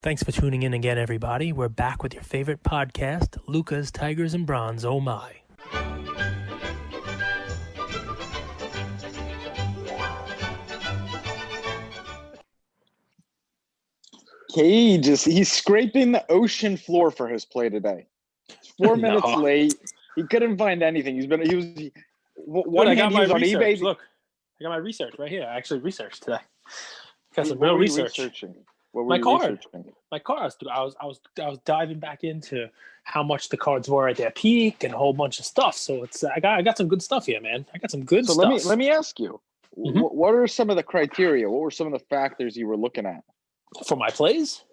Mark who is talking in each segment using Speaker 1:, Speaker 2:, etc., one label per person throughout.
Speaker 1: Thanks for tuning in again, everybody. We're back with your favorite podcast, Luka's Tigers and Bronze. Oh my.
Speaker 2: He's scraping the ocean floor for his play today. It's 4 minutes late. He couldn't find anything. He was one
Speaker 1: Dude,
Speaker 2: hand he was on
Speaker 1: research.
Speaker 2: eBay.
Speaker 1: Look, I got my research right here. I actually researched today. Got some
Speaker 2: What
Speaker 1: real
Speaker 2: were you
Speaker 1: research.
Speaker 2: researching? What were you researching?
Speaker 1: My cards. I was diving back into how much the cards were at their peak and a whole bunch of stuff. So it's I got some good stuff here, man. I got some good stuff.
Speaker 2: So let me ask you, what are some of the criteria? What were some of the factors you were looking at
Speaker 1: for my plays?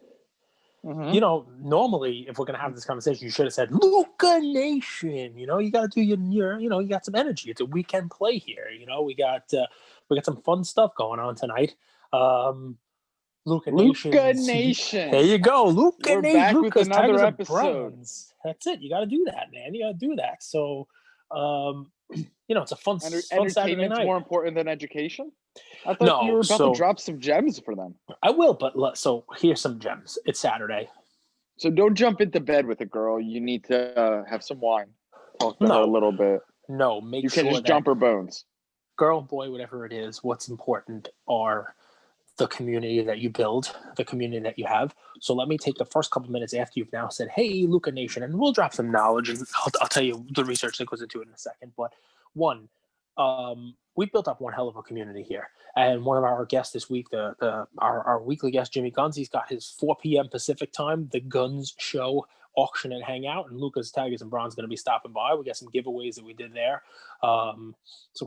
Speaker 2: Mm-hmm.
Speaker 1: You know, normally if we're gonna have this conversation, you should have said Luka Nation. You know, you got to do your you got some energy. It's a weekend play here. You know, we got some fun stuff going on tonight. Luka Nation. There you go. Luka
Speaker 2: We're
Speaker 1: Nation.
Speaker 2: back
Speaker 1: Luka's
Speaker 2: with another
Speaker 1: Tigers
Speaker 2: episode.
Speaker 1: That's it. You got to do that, man. You got to do that. So, it's a fun Saturday night.
Speaker 2: More important than education? I thought you were about to drop some gems for them.
Speaker 1: I will, but so here's some gems. It's Saturday.
Speaker 2: So don't jump into bed with a girl. You need to have some wine. Talk to her a little bit.
Speaker 1: No, make
Speaker 2: you
Speaker 1: sure
Speaker 2: can just jump her bones.
Speaker 1: Girl, boy, whatever it is, what's important are the community that you build, the community that you have. So let me take the first couple minutes after you've now said, hey, Luka Nation, and we'll drop some knowledge, and I'll tell you the research that goes into it in a second. But one, we've built up one hell of a community here. And one of our guests this week, our weekly guest, Jimmy Guns, he's got his 4 p.m. Pacific time, the Guns Show auction and hangout, and Luka's Tigers and Bronze going to be stopping by. We got some giveaways that we did there. Some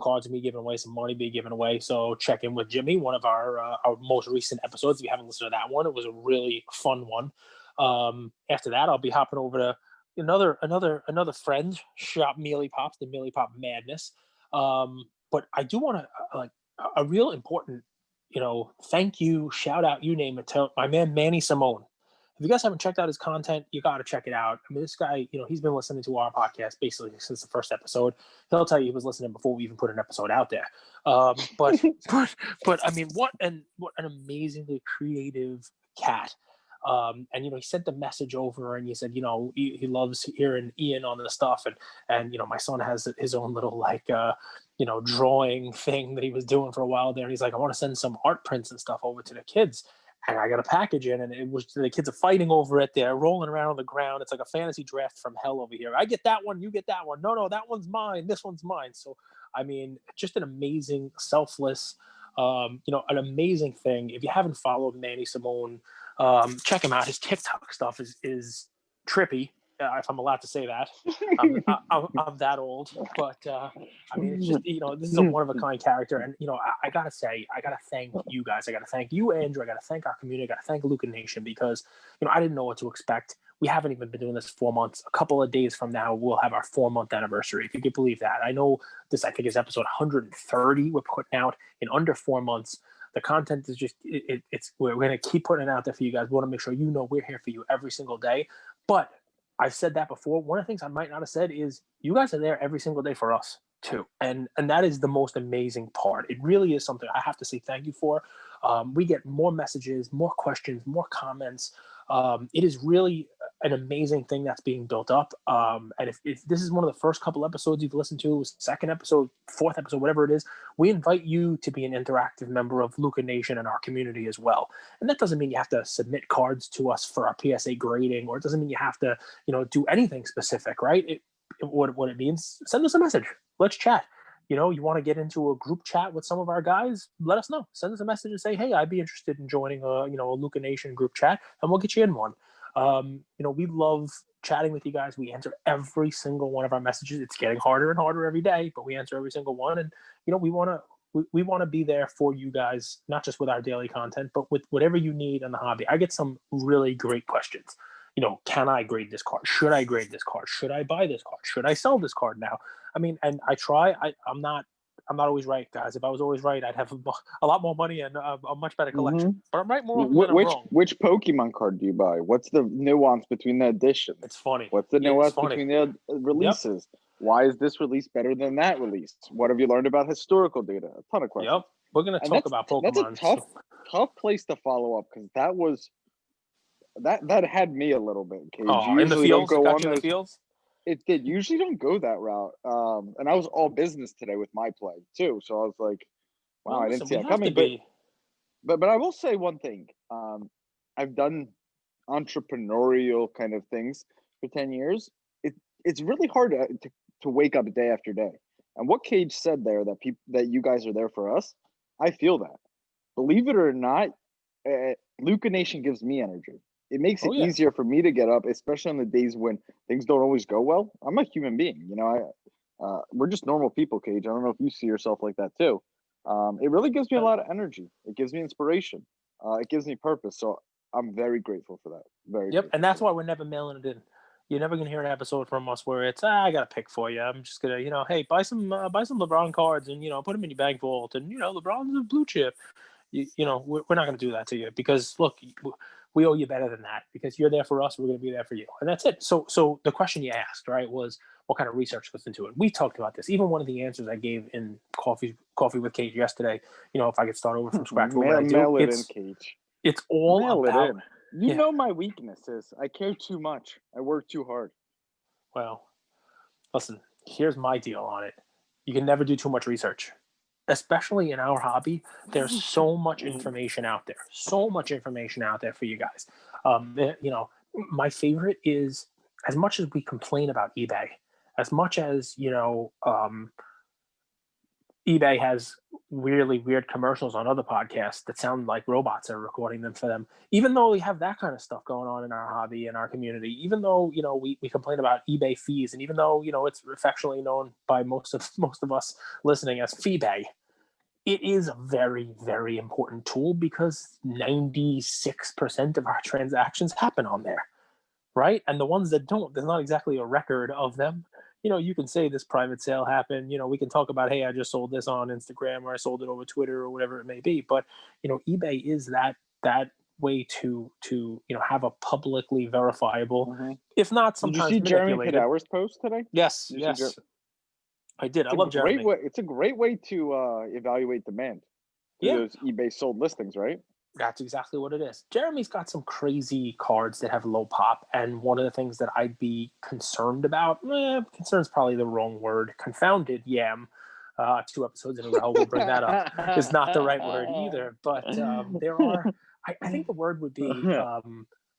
Speaker 1: cards to be given away, some money being given away. So check in with Jimmy, one of our most recent episodes. If you haven't listened to that one, it was a really fun one. After that, I'll be hopping over to another friend, Shop Mealy Pops, the Mealy Pop Madness. But I do want to a real important, thank you, shout out, you name it, to my man Manny Simone. If you guys haven't checked out his content, you got to check it out. I mean, this guy, he's been listening to our podcast basically since the first episode. He'll tell you he was listening before we even put an episode out there. But I mean, what an amazingly creative cat. And he sent the message over, and he said, he loves hearing Ian on the stuff, and my son has his own little drawing thing that he was doing for a while there. And he's like, I want to send some art prints and stuff over to the kids. And I got a package in, and it was the kids are fighting over it. They're rolling around on the ground. It's like a fantasy draft from hell over here. I get that one, you get that one. No, that one's mine. This one's mine. So, I mean, just an amazing, selfless, an amazing thing. If you haven't followed Manny Simone, check him out. His TikTok stuff is trippy, if I'm allowed to say that. I'm that old, but I mean, it's just this is a one-of-a-kind character, and I gotta thank you guys. I gotta thank you, Andrew. I gotta thank our community. I gotta thank Luka Nation, because I didn't know what to expect. We haven't even been doing this 4 months. A couple of days from now, we'll have our 4-month anniversary. If you could believe that. I know this. I think is episode 130 we're putting out in under 4 months. The content is just we're going to keep putting it out there for you guys. We want to make sure we're here for you every single day. But I've said that before. One of the things I might not have said is you guys are there every single day for us too. And that is the most amazing part. It really is something I have to say thank you for. We get more messages, more questions, more comments. It is really an amazing thing that's being built up. And if this is one of the first couple episodes you've listened to, second episode, fourth episode, whatever it is, we invite you to be an interactive member of Luka Nation and our community as well. And that doesn't mean you have to submit cards to us for our PSA grading, or it doesn't mean you have to, do anything specific, right? What it means, send us a message. Let's chat. You want to get into a group chat with some of our guys, let us know. Send us a message and say, hey, I'd be interested in joining a Luka Nation group chat, and we'll get you in one. We love chatting with you guys. We answer every single one of our messages. It's getting harder and harder every day, but we answer every single one. And, we want to be there for you guys, not just with our daily content, but with whatever you need in the hobby. I get some really great questions. Can I grade this card? Should I grade this card? Should I buy this card? Should I sell this card now? I mean, and I try. I'm not always right, guys. If I was always right, I'd have a lot more money and a much better collection. Mm-hmm. But I'm right more often than I'm wrong.
Speaker 2: Which Pokemon card do you buy? What's the nuance between the editions?
Speaker 1: It's funny.
Speaker 2: What's the nuance between the releases? Yep. Why is this release better than that release? What have you learned about historical data? A ton of questions.
Speaker 1: Yep. We're going to talk about Pokemon.
Speaker 2: That's a tough place to follow up, because that was that had me a little bit, Cage.
Speaker 1: Oh,
Speaker 2: You
Speaker 1: in the
Speaker 2: usually don't
Speaker 1: fields? It
Speaker 2: go
Speaker 1: got
Speaker 2: on
Speaker 1: you in the
Speaker 2: those.
Speaker 1: fields?
Speaker 2: It did. Usually don't go that route. And I was all business today with my play too. So I was like, wow,
Speaker 1: Well,
Speaker 2: I didn't
Speaker 1: listen,
Speaker 2: see
Speaker 1: we
Speaker 2: that
Speaker 1: have to
Speaker 2: coming.
Speaker 1: be.
Speaker 2: But I will say one thing. I've done entrepreneurial kind of things for 10 years. It's really hard to wake up day after day. And what Cage said there, that you guys are there for us, I feel that. Believe it or not, Luka Nation gives me energy. It makes it
Speaker 1: Oh, yeah.
Speaker 2: easier for me to get up, especially on the days when things don't always go well. I'm a human being, we're just normal people, Cage. I don't know if you see yourself like that too. It really gives me a lot of energy. It gives me inspiration. It gives me purpose. So I'm very grateful for that. Very
Speaker 1: Yep,
Speaker 2: grateful
Speaker 1: and that's
Speaker 2: for
Speaker 1: why we're never mailing it in. You're never gonna hear an episode from us where it's I got a pick for you. I'm just gonna hey buy some LeBron cards and put them in your bank vault and LeBron's a blue chip. We're not gonna do that to you because look, we owe you better than that because you're there for us. We're gonna be there for you, and that's it. So the question you asked right was what kind of research goes into it. We talked about this. Even one of the answers I gave in coffee with Kate yesterday. If I could start over from scratch, what would I do?
Speaker 2: mail it in, Cage.
Speaker 1: It's all
Speaker 2: Mail
Speaker 1: about.
Speaker 2: it in. You know my weaknesses. I care too much. I work too hard.
Speaker 1: Well, listen, here's my deal on it. You can never do too much research. Especially in our hobby, there's so much information out there. So much information out there for you guys. My favorite is as much as we complain about eBay, as much as, eBay has really weird commercials on other podcasts that sound like robots are recording them for them. Even though we have that kind of stuff going on in our hobby and our community, even though we complain about eBay fees, and even though it's affectionately known by most of us listening as FeeBay, it is a very, very important tool because 96% of our transactions happen on there, right? And the ones that don't, there's not exactly a record of them. You can say this private sale happened. We can talk about, hey, I just sold this on Instagram or I sold it over Twitter or whatever it may be. But eBay is that way to have a publicly verifiable, if not sometimes
Speaker 2: Did you see Jeremy
Speaker 1: manipulated.
Speaker 2: Padawer's post today?
Speaker 1: Yes, I did. I love Jeremy.
Speaker 2: It's a great way to evaluate demand through those eBay sold listings, right?
Speaker 1: That's exactly what it is. Jeremy's got some crazy cards that have low pop, and one of the things that I'd be concerned about, concerned is probably the wrong word, confounded, 2 episodes in a row, we'll bring that up, is not the right word either, but there are, I think the word would be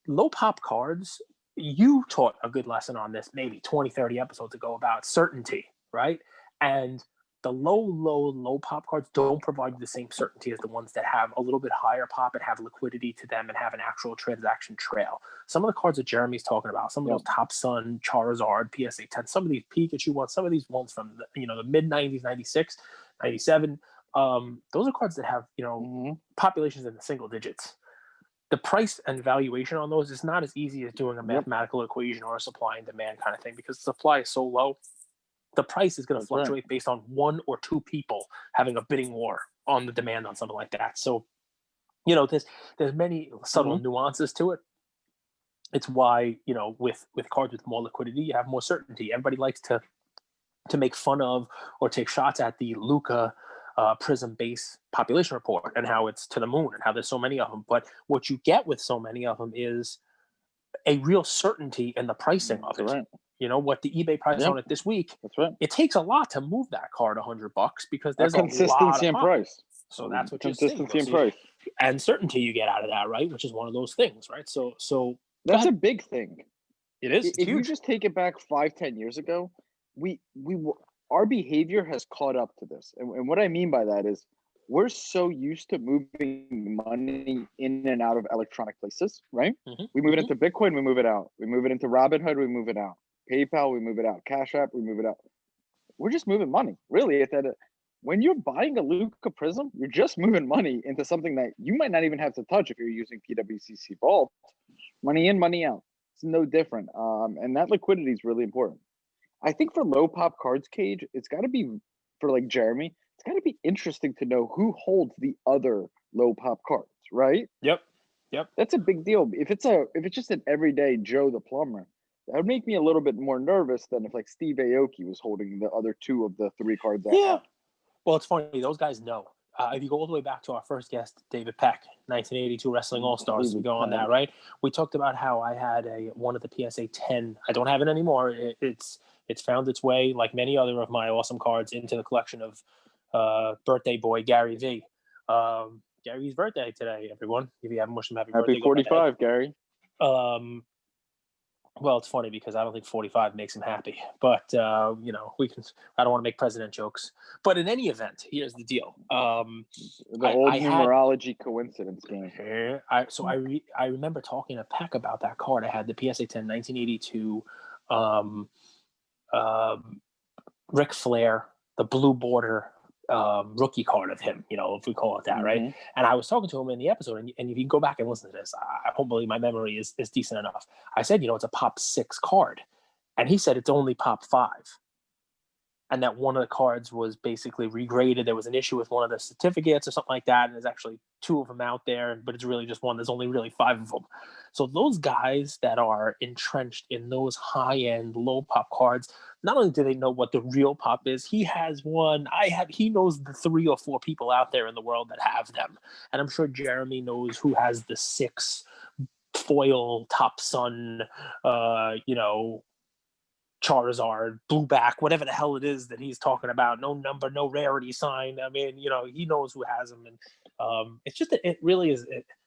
Speaker 1: low pop cards. You taught a good lesson on this maybe 20, 30 episodes ago about certainty, right? And the low pop cards don't provide the same certainty as the ones that have a little bit higher pop and have liquidity to them and have an actual transaction trail. Some of the cards that Jeremy's talking about, some of those Top Sun, Charizard, PSA 10, some of these Pikachu ones, some of these ones from the mid 90s, 96, 97, those are cards that have populations in the single digits. The price and valuation on those is not as easy as doing a mathematical equation or a supply and demand kind of thing because the supply is so low. The price is going to fluctuate based on 1 or 2 people having a bidding war on the demand on something like that. So, there's many subtle nuances to it. It's why, with cards with more liquidity, you have more certainty. Everybody likes to make fun of or take shots at the Luka Prism base population report and how it's to the moon and how there's so many of them. But what you get with so many of them is a real certainty in the pricing of it.
Speaker 2: Right.
Speaker 1: What the eBay price on it this week.
Speaker 2: That's right.
Speaker 1: It takes a lot to move that card $100 because there's
Speaker 2: a consistency
Speaker 1: in
Speaker 2: price.
Speaker 1: So that's what
Speaker 2: consistency
Speaker 1: in price and certainty you get out of that, right? Which is one of those things, right? So
Speaker 2: that's a big thing.
Speaker 1: It is.
Speaker 2: If you just take it back 5-10 years ago, our behavior has caught up to this, and what I mean by that is we're so used to moving money in and out of electronic places, right? We move it into Bitcoin, we move it out. We move it into Robinhood, we move it out. PayPal, we move it out. Cash App, we move it out. We're just moving money. Really, when you're buying a Luka Prism, you're just moving money into something that you might not even have to touch if you're using PWCC Vault. Money in, money out. It's no different. And that liquidity is really important. I think for low pop cards, Cage, it's got to be, for like Jeremy, it's got to be interesting to know who holds the other low pop cards, right?
Speaker 1: Yep.
Speaker 2: That's a big deal. If it's just an everyday Joe the plumber, that would make me a little bit more nervous than if like Steve Aoki was holding the other 2 of the 3 cards.
Speaker 1: Yeah. Well, it's funny. Those guys know. if you go all the way back to our first guest, David Peck, 1982 Wrestling All-Stars, we go on that, right? We talked about how I had one of the PSA 10. I don't have it anymore. It's found its way, like many other of my awesome cards, into the collection of birthday boy Gary V. Gary's birthday today, everyone. If you haven't wished him happy birthday,
Speaker 2: happy 45, Gary.
Speaker 1: Well, it's funny because I don't think 45 makes him happy, but you know, we can. I don't want to make president jokes, but in any event, here's the deal.
Speaker 2: The old numerology coincidence game.
Speaker 1: I remember talking to Peck about that card. I had the PSA 10 1982 Ric Flair, the blue border rookie card of him, you know, if we call it that, right? And I was talking to him in the episode, and if you can go back and listen to this, hopefully my memory is decent enough. I said, you know, it's a pop 6 card, and he said it's only pop 5, and that one of the cards was basically regraded. There was an issue with one of the certificates or something like that, and there's actually 2 of them out there, but it's really just one. There's only really 5 of them. So those guys that are entrenched in those high-end, low pop cards, not only do they know what the real pop is, he has one. He knows the 3 or 4 people out there in the world that have them, and I'm sure Jeremy knows who has the 6 foil Top Sun, you know, Charizard, Blueback, whatever the hell it is that he's talking about. No number, no rarity sign. I mean, you know, he knows who has them, and it's just it really is.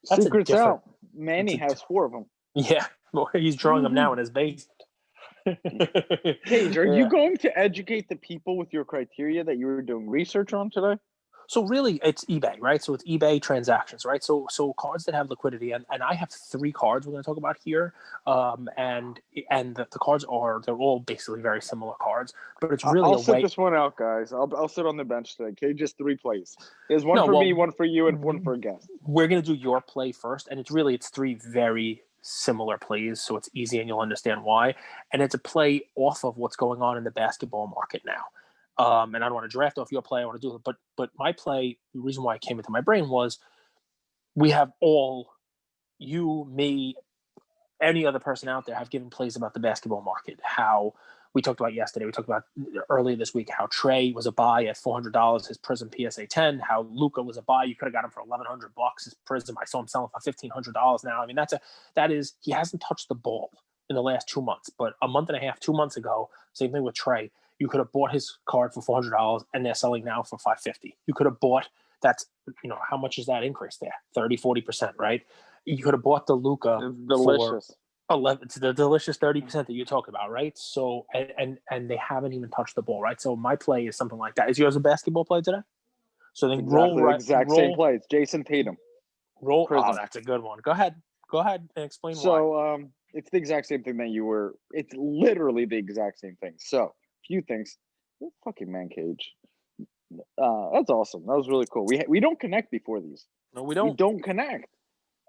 Speaker 1: That's
Speaker 2: secrets out. Manny has 4 of them.
Speaker 1: Yeah, well, he's drawing them now in his basement.
Speaker 2: Cage, are you going to educate the people with your criteria that you were doing research on today?
Speaker 1: So really, it's eBay, right? So it's eBay transactions, right? So cards that have liquidity, and I have 3 cards we're going to talk about here, and the cards they're all basically very similar cards, but it's really
Speaker 2: I'll sit this one out, guys. I'll sit on the bench today. Okay, just 3 plays. There's one for me, one for you, and one for a guest.
Speaker 1: We're going to do your play first, and it's 3 very similar plays, so it's easy and you'll understand why. And it's a play off of what's going on in the basketball market now. And I don't want to draft off your play. I want to do it, but my play. The reason why it came into my brain was we have all, you, me, any other person out there have given plays about the basketball market. How we talked about yesterday. We talked about earlier this week how Trae was a buy at $400. His Prism PSA 10. How Luka was a buy. You could have got him for $1,100. His Prism, I saw him selling for $1,500 now. I mean, he hasn't touched the ball in the last 2 months, but a month and a half, 2 months ago, same thing with Trae. You could have bought his card for $400, and they're selling now for $550. You could have bought, that's, you know, how much is that increase there? 30-40%, right? You could have bought the Luka for 11. It's the delicious 30% that you talk about, right? So and they haven't even touched the ball, right? So my play is something like that. Is yours a basketball play today? So then
Speaker 2: same play. It's Jason Tatum.
Speaker 1: Oh, that's a good one. Go ahead and explain why.
Speaker 2: So it's the exact same thing that you were. It's literally the exact same thing. So few things. Fucking man cage. That's awesome. That was really cool. We don't connect before these.
Speaker 1: No, we don't.
Speaker 2: We don't connect.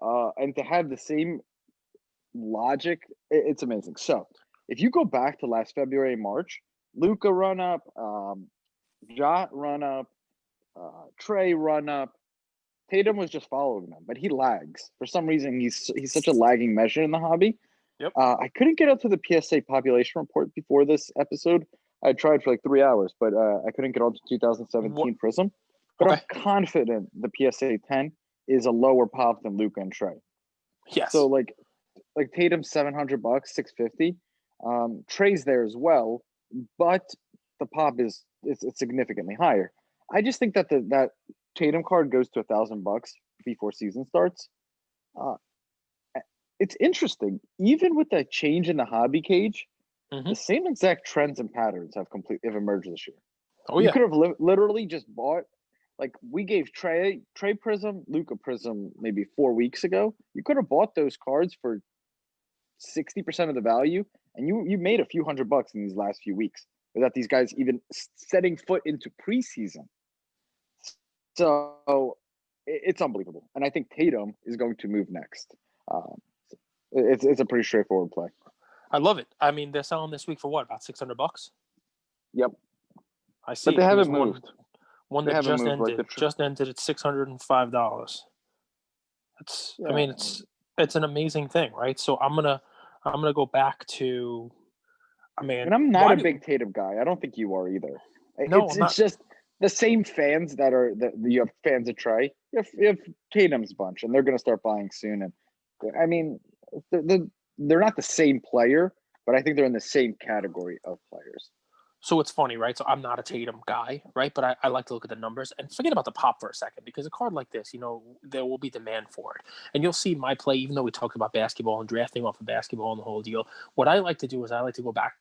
Speaker 2: And to have the same logic, it's amazing. So if you go back to last February, March, Luka run up, Ja run up, Trae run up. Tatum was just following them, but he lags. For some reason, he's such a lagging measure in the hobby.
Speaker 1: Yep.
Speaker 2: I couldn't get up to the PSA population report before this episode. I tried for like 3 hours, but I couldn't get on to 2017 Prism. But okay. I'm confident the PSA 10 is a lower pop than Luka and Trae.
Speaker 1: Yes.
Speaker 2: So like Tatum's $700, $650. Trae's there as well, but the pop is significantly higher. I just think that that Tatum card goes to $1,000 before season starts. It's interesting. Even with that change in the hobby cage, the same exact trends and patterns have emerged this year.
Speaker 1: Oh, yeah.
Speaker 2: You could have literally just bought, like we gave Trae Prism, Luka Prism maybe 4 weeks ago. You could have bought those cards for 60% of the value, and you made a few $100 in these last few weeks without these guys even setting foot into preseason. So it's unbelievable. And I think Tatum is going to move next. It's a pretty straightforward play.
Speaker 1: I love it. I mean, they're selling this week for what, about $600?
Speaker 2: Yep.
Speaker 1: I see.
Speaker 2: But they haven't moved.
Speaker 1: One that just ended. Just ended at $605. I mean, it's an amazing thing, right? So I'm gonna go back to. I mean,
Speaker 2: and I'm not a big Tatum guy. I don't think you are either.
Speaker 1: No,
Speaker 2: it's just the same fans that you have fans of Trae. You have Tatum's bunch, and they're going to start buying soon. And I mean, they're not the same player, but I think they're in the same category of players.
Speaker 1: So it's funny, right? So I'm not a Tatum guy, right? But I like to look at the numbers and forget about the pop for a second, because a card like this, there will be demand for it. And you'll see my play, even though we talked about basketball and drafting off of basketball and the whole deal. What I like to do is I like to go back,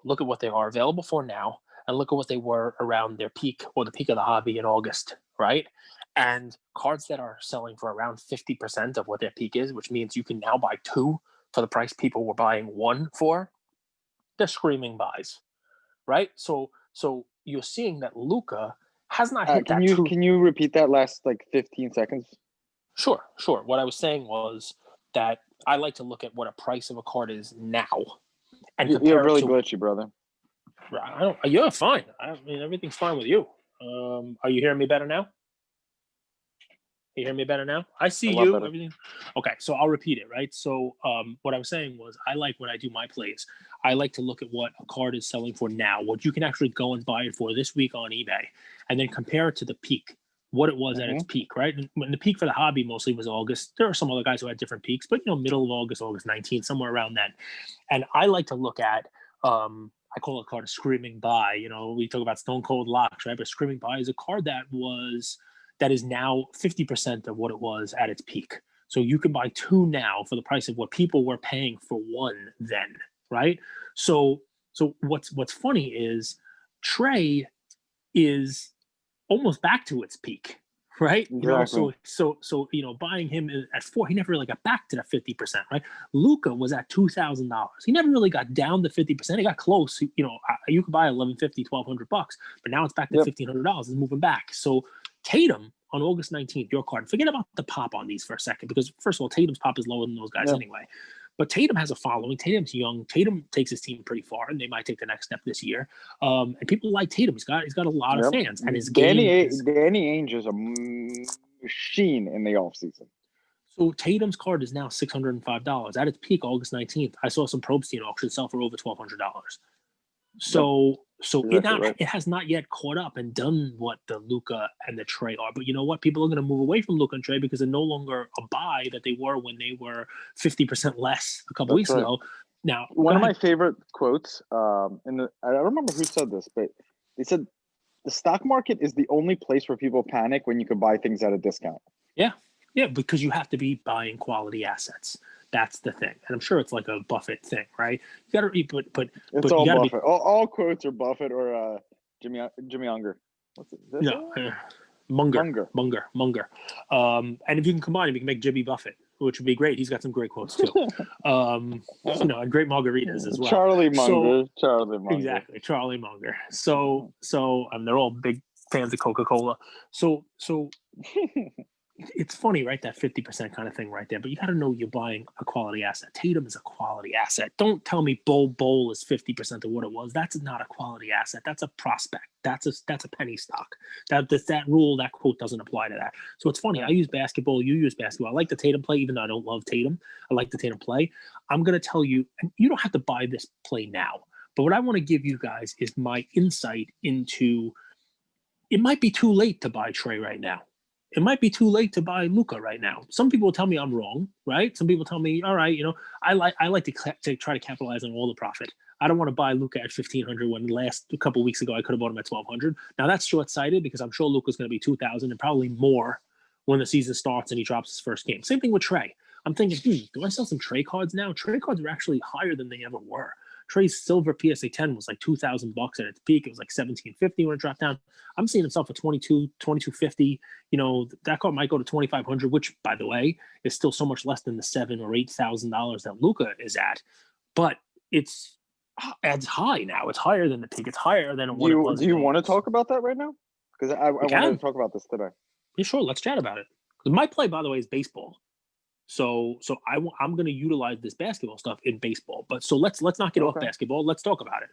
Speaker 1: look at what they are available for now, and look at what they were around their peak or the peak of the hobby in August, right? And cards that are selling for around 50% of what their peak is, which means you can now buy two for the price people were buying one for, they're screaming buys, right? So you're seeing that Luka has not hit
Speaker 2: Can
Speaker 1: that
Speaker 2: you
Speaker 1: two.
Speaker 2: can you repeat that last 15 seconds?
Speaker 1: Sure. What I was saying was that I like to look at what a price of a card is now and compare
Speaker 2: You're really
Speaker 1: it to.
Speaker 2: glitchy, brother.
Speaker 1: You're fine. I mean, everything's fine with you. Are you hearing me better now? You hear me better now? I see you.
Speaker 2: Better.
Speaker 1: Everything. Okay, so I'll repeat it, right? So what I was saying was I like when I do my plays, I like to look at what a card is selling for now, what you can actually go and buy it for this week on eBay, and then compare it to the peak, what it was at its peak, right? And when the peak for the hobby mostly was August. There are some other guys who had different peaks, but middle of August, August 19th, somewhere around then. And I like to look at I call it a card a screaming buy. We talk about Stone Cold Locks, right? But screaming buy is a card that is now 50% of what it was at its peak. So you can buy two now for the price of what people were paying for one then, right? So what's funny is Trae is almost back to its peak, right?
Speaker 2: Exactly.
Speaker 1: So buying him at 4, he never really got back to that 50%, right? Luka was at $2,000. He never really got down to 50%. He got close. You could buy $1,150, $1,200, but now it's back to $1,500. It's moving back. So Tatum on August 19th, your card. Forget about the pop on these for a second, because first of all, Tatum's pop is lower than those guys anyway. But Tatum has a following. Tatum's young. Tatum takes his team pretty far, and they might take the next step this year. And people like Tatum. He's got a lot of fans, and his
Speaker 2: Danny
Speaker 1: game
Speaker 2: Ainge is a machine in the offseason.
Speaker 1: So Tatum's card is now $605 at its peak, August 19th. I saw some Probstein auction sell for over $1,200. So
Speaker 2: exactly
Speaker 1: it has not yet caught up and done what the Luka and the Trae are. But you know what? People are going to move away from Luka and Trae because they're no longer a buy that they were when they were 50% less a couple weeks ago. Now,
Speaker 2: one of my favorite quotes, I don't remember who said this, but they said the stock market is the only place where people panic when you can buy things at a discount.
Speaker 1: Yeah, because you have to be buying quality assets. That's the thing, and I'm sure it's like a Buffett thing, right? You got to read, but
Speaker 2: it's all Buffett. All quotes are Buffett or Jimmy Unger. What's it?
Speaker 1: Munger. And if you can combine them, you can make Jimmy Buffett, which would be great. He's got some great quotes too. And great margaritas as well.
Speaker 2: Charlie Munger.
Speaker 1: Exactly, Charlie Munger. So they're all big fans of Coca-Cola. So it's funny, right? That 50% kind of thing right there. But you got to know you're buying a quality asset. Tatum is a quality asset. Don't tell me Bol is 50% of what it was. That's not a quality asset. That's a prospect. That's a penny stock. That rule, that quote doesn't apply to that. So it's funny. I use basketball. You use basketball. I like the Tatum play, even though I don't love Tatum. I like the Tatum play. I'm going to tell you, and you don't have to buy this play now. But what I want to give you guys is my insight into it might be too late to buy Trae right now. It might be too late to buy Luka right now. Some people will tell me I'm wrong, right? Some people tell me, all right, I like to try to capitalize on all the profit. I don't want to buy Luka at $1,500 when a couple of weeks ago I could have bought him at $1,200. Now that's short-sighted because I'm sure Luka's going to be $2,000 and probably more when the season starts and he drops his first game. Same thing with Trae. I'm thinking, do I sell some Trae cards now? Trae cards are actually higher than they ever were. Trae's silver PSA 10 was like $2,000 at its peak. It was like $1,750 when it dropped down. I'm seeing himself for $2,250. That card might go to $2,500, which, by the way, is still so much less than the $7,000 or $8,000 that Luka is at. But it's high now. It's higher than the peak. It's higher than what it was.
Speaker 2: Do you want to talk about that right now? Because I wanted to talk about this today.
Speaker 1: Yeah, sure. Let's chat about it. Because my play, by the way, is baseball. So I'm going to utilize this basketball stuff in baseball. But so let's not get off basketball. Let's talk about it.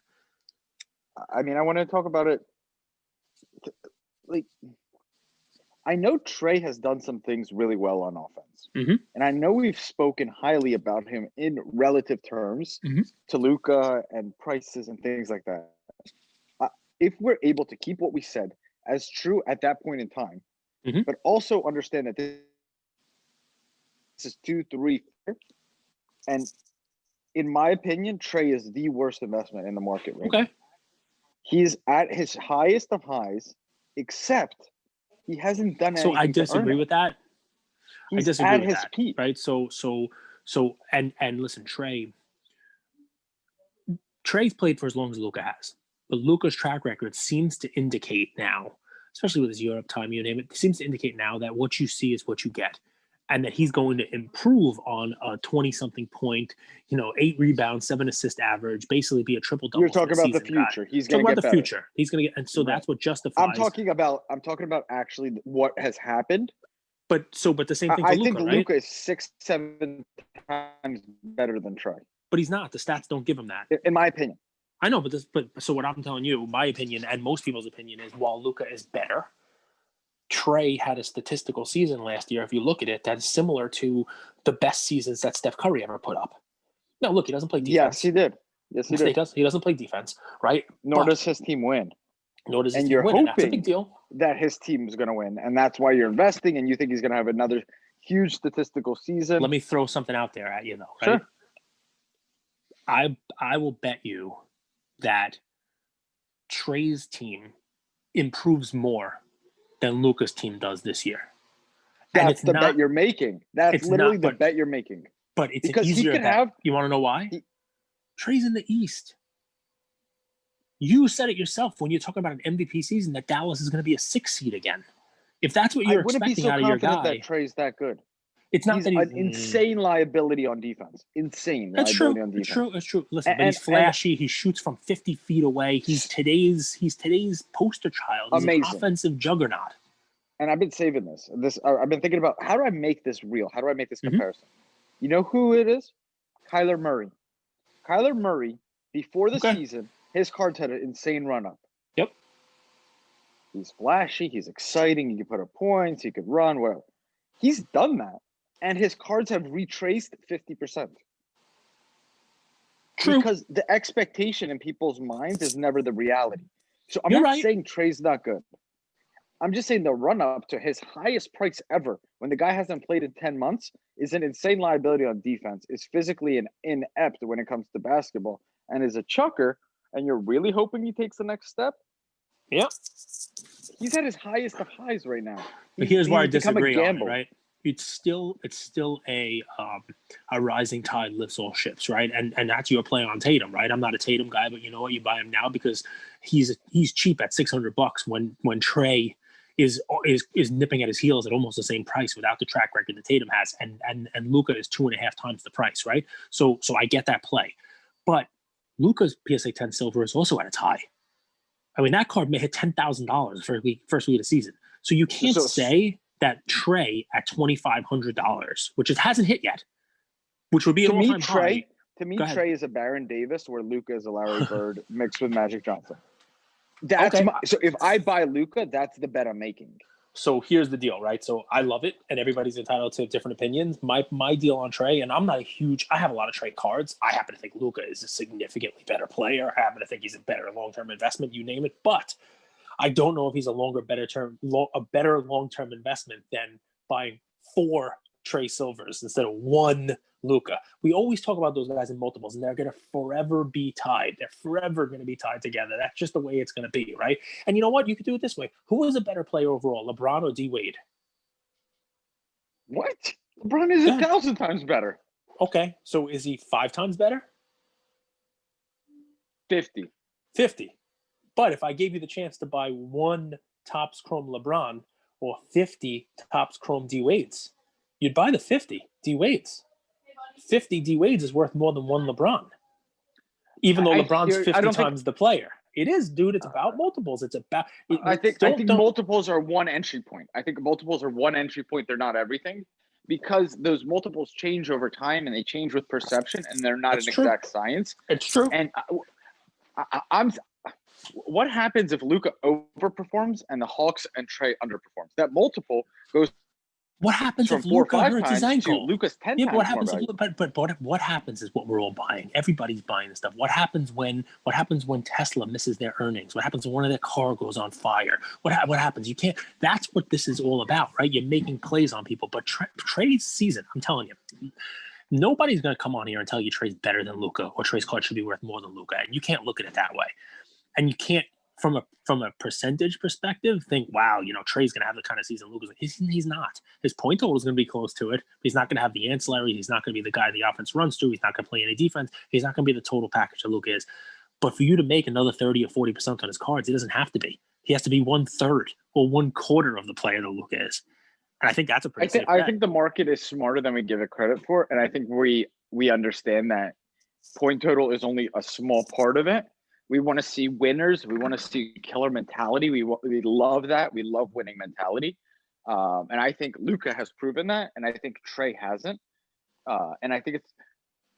Speaker 2: I mean, I want to talk about it. Like, I know Trae has done some things really well on offense, and I know we've spoken highly about him in relative terms to Luka and prices and things like that. If we're able to keep what we said as true at that point in time.
Speaker 1: Mhm.
Speaker 2: But also understand that this is 2, 3, 4, and in my opinion, Trae is the worst investment in the market right now.
Speaker 1: Okay.
Speaker 2: He's at his highest of highs, except he hasn't done anything
Speaker 1: So I
Speaker 2: to earn
Speaker 1: disagree
Speaker 2: it.
Speaker 1: with that. I
Speaker 2: He's
Speaker 1: disagree
Speaker 2: at
Speaker 1: with
Speaker 2: his
Speaker 1: that.
Speaker 2: peak.
Speaker 1: Right. So and listen, Trae's played for as long as Luka has. But Luka's track record seems to indicate now, especially with his Europe time, you name it, seems to indicate now that what you see is what you get. And that he's going to improve on a 20-something point, 8 rebounds, 7 assist average, basically be a triple-double.
Speaker 2: You're talking about the
Speaker 1: season guy.
Speaker 2: future. He's
Speaker 1: Talking
Speaker 2: going to
Speaker 1: about
Speaker 2: get
Speaker 1: the
Speaker 2: better.
Speaker 1: future. He's going to get, and so that's what justifies.
Speaker 2: I'm talking about actually what has happened.
Speaker 1: But the same thing for
Speaker 2: I
Speaker 1: Luka,
Speaker 2: think
Speaker 1: right?
Speaker 2: Luka is 6-7 times better than Trae.
Speaker 1: But he's not. The stats don't give him that.
Speaker 2: In my opinion.
Speaker 1: I know, but so what I'm telling you, my opinion and most people's opinion is while Luka is better, Trae had a statistical season last year. If you look at it, that is similar to the best seasons that Steph Curry ever put up. Now, look, he doesn't play defense.
Speaker 2: Yes, he did. Yes, he did.
Speaker 1: He doesn't play defense, right?
Speaker 2: Nor does his team win.
Speaker 1: Nor does his
Speaker 2: and
Speaker 1: team
Speaker 2: you're
Speaker 1: win, and that's a
Speaker 2: hoping
Speaker 1: big deal.
Speaker 2: that his team is going to win, and that's why you're investing, and you think he's going to have another huge statistical season.
Speaker 1: Let me throw something out there at you, though. Right?
Speaker 2: Sure.
Speaker 1: I will bet you that Trae's team improves more than Luka's team does this year.
Speaker 2: That's the bet you're making. That's literally the bet you're making.
Speaker 1: But it's
Speaker 2: because
Speaker 1: an easier
Speaker 2: he can
Speaker 1: bet.
Speaker 2: have.
Speaker 1: You want to know why? Trae's in the East. You said it yourself when you're talking about an MVP season that Dallas is going to be a 6 seed again. If that's what you're expecting out of your guy,
Speaker 2: I wouldn't be so confident that Trae's that good.
Speaker 1: It's not
Speaker 2: he's
Speaker 1: that he's
Speaker 2: an insane liability on defense. Insane liability on defense.
Speaker 1: It's true. Listen, but he's flashy. He shoots from 50 feet away. He's today's poster child. He's an offensive juggernaut.
Speaker 2: And I've been saving this. I've been thinking about how do I make this real? How do I make this comparison? You know who it is? Kyler Murray. Kyler Murray, before the season, his cards had an insane run-up.
Speaker 1: Yep.
Speaker 2: He's flashy. He's exciting. He can put up points. He could run, whatever. He's done that. And his cards have retraced 50%.
Speaker 1: True.
Speaker 2: Because the expectation in people's minds is never the reality. So I'm not saying Trae's not good. I'm just saying the run-up to his highest price ever, when the guy hasn't played in 10 months, is an insane liability on defense, is physically inept when it comes to basketball, and is a chucker, and you're really hoping he takes the next step?
Speaker 1: Yep.
Speaker 2: He's at his highest of highs right now.
Speaker 1: But here's where I disagree on it, right? It's still a rising tide lifts all ships, right? And that's your play on Tatum, right? I'm not a Tatum guy, but you know what? You buy him now because he's cheap at $600 when Trae is nipping at his heels at almost the same price without the track record that Tatum has, and Luka is 2.5 times the price, right? So I get that play, but Luka's PSA 10 silver is also at its high. I mean, that card may hit $10,000 first week of the season. So you can't say that Trae at $2,500, which it hasn't hit yet, which would be an all-time high.
Speaker 2: To me, Trae is a Baron Davis, where Luka is a Larry Bird mixed with Magic Johnson. So if I buy Luka, that's the bet I'm making.
Speaker 1: So here's the deal, right? So I love it, and everybody's entitled to different opinions. My deal on Trae, and I'm not I have a lot of Trae cards. I happen to think Luka is a significantly better player. I happen to think he's a better long-term investment, you name it. But I don't know if he's a better long-term investment than buying 4 Trae Silvers instead of 1 Luka. We always talk about those guys in multiples, and they're going to forever be tied. They're forever going to be tied together. That's just the way it's going to be, right? And you know what? You could do it this way. Who is a better player overall, LeBron or D Wade?
Speaker 2: What? LeBron is 1,000 times better.
Speaker 1: Okay, so is he 5 times better?
Speaker 2: 50.
Speaker 1: But if I gave you the chance to buy 1 Topps Chrome LeBron or 50 Topps Chrome D Wades, you'd buy the 50 D Wades. 50 D Wades is worth more than 1 LeBron, even though LeBron's 50 times the player. It is, dude. It's about multiples. It's about.
Speaker 2: I think multiples are one entry point. I think multiples are one entry point. They're not everything, because those multiples change over time and they change with perception, and they're not exact science.
Speaker 1: It's true.
Speaker 2: And what happens if Luka overperforms and the Hawks and Trae underperforms? That multiple goes
Speaker 1: What happens
Speaker 2: from
Speaker 1: if
Speaker 2: 4 or
Speaker 1: Luka
Speaker 2: 5
Speaker 1: hurts his
Speaker 2: times to
Speaker 1: ankle?
Speaker 2: Luka's 10
Speaker 1: Yeah, but what
Speaker 2: times more
Speaker 1: happens if
Speaker 2: valuable.
Speaker 1: but what happens is what we're all buying. Everybody's buying this stuff. What happens when Tesla misses their earnings? What happens when one of their car goes on fire? What happens? You can't. That's what this is all about, right? You're making plays on people. But Trae's season, I'm telling you, nobody's going to come on here and tell you Trae's better than Luka or Trae's card should be worth more than Luka, and you can't look at it that way. And you can't, from a percentage perspective, think, wow, Trae's going to have the kind of season Luka's. He's not. His point total is going to be close to it. He's not going to have the ancillary. He's not going to be the guy the offense runs to. He's not going to play any defense. He's not going to be the total package that Luka is. But for you to make another 30 or 40% on his cards, he doesn't have to be. He has to be 1/3 or 1/4 of the player that Luka is. And I think that's a pretty safe bet.
Speaker 2: I think the market is smarter than we give it credit for, and I think we understand that point total is only a small part of it. We want to see winners. We want to see killer mentality. We love that. We love winning mentality, and I think Luka has proven that, and I think Trae hasn't. And I think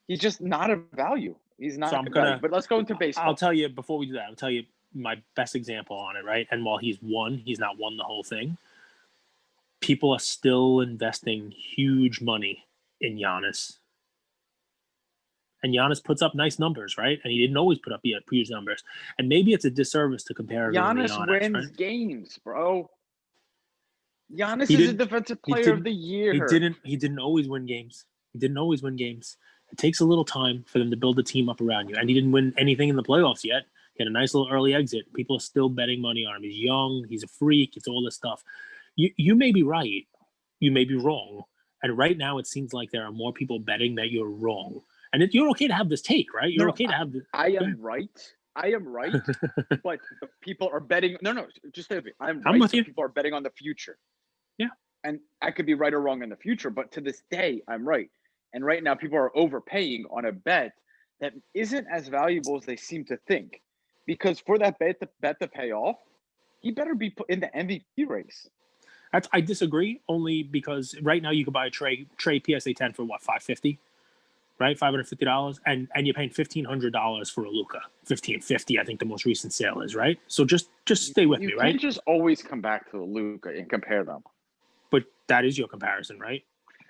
Speaker 2: he's just not a value. He's not. So value. But let's go into baseball.
Speaker 1: I'll tell you before we do that. I'll tell you my best example on it, right? And while he's not won the whole thing. People are still investing huge money in Giannis. And Giannis puts up nice numbers, right? And he didn't always put up huge numbers. And maybe it's a disservice to compare everyone to Giannis.
Speaker 2: Giannis wins games, bro. Giannis is a defensive player of the year.
Speaker 1: He didn't always win games. It takes a little time for them to build a team up around you. And he didn't win anything in the playoffs yet. He had a nice little early exit. People are still betting money on him. He's young. He's a freak. It's all this stuff. You may be right. You may be wrong. And right now it seems like there are more people betting that you're wrong. And you're okay to have this take, right? You're okay to have this.
Speaker 2: I am right. But people are betting. No, just stay with me. I'm
Speaker 1: with you.
Speaker 2: People are betting on the future.
Speaker 1: Yeah.
Speaker 2: And I could be right or wrong in the future, but to this day, I'm right. And right now people are overpaying on a bet that isn't as valuable as they seem to think. Because for that bet to pay off, he better be put in the MVP race.
Speaker 1: I disagree, only because right now you could buy a Trae PSA 10 for what, $550, right? $550, and you're paying $1,500 for a Luka. $1,550, I think the most recent sale is, right? So just stay with me, right?
Speaker 2: You can't just always come back to the Luka and compare them.
Speaker 1: But that is your comparison, right?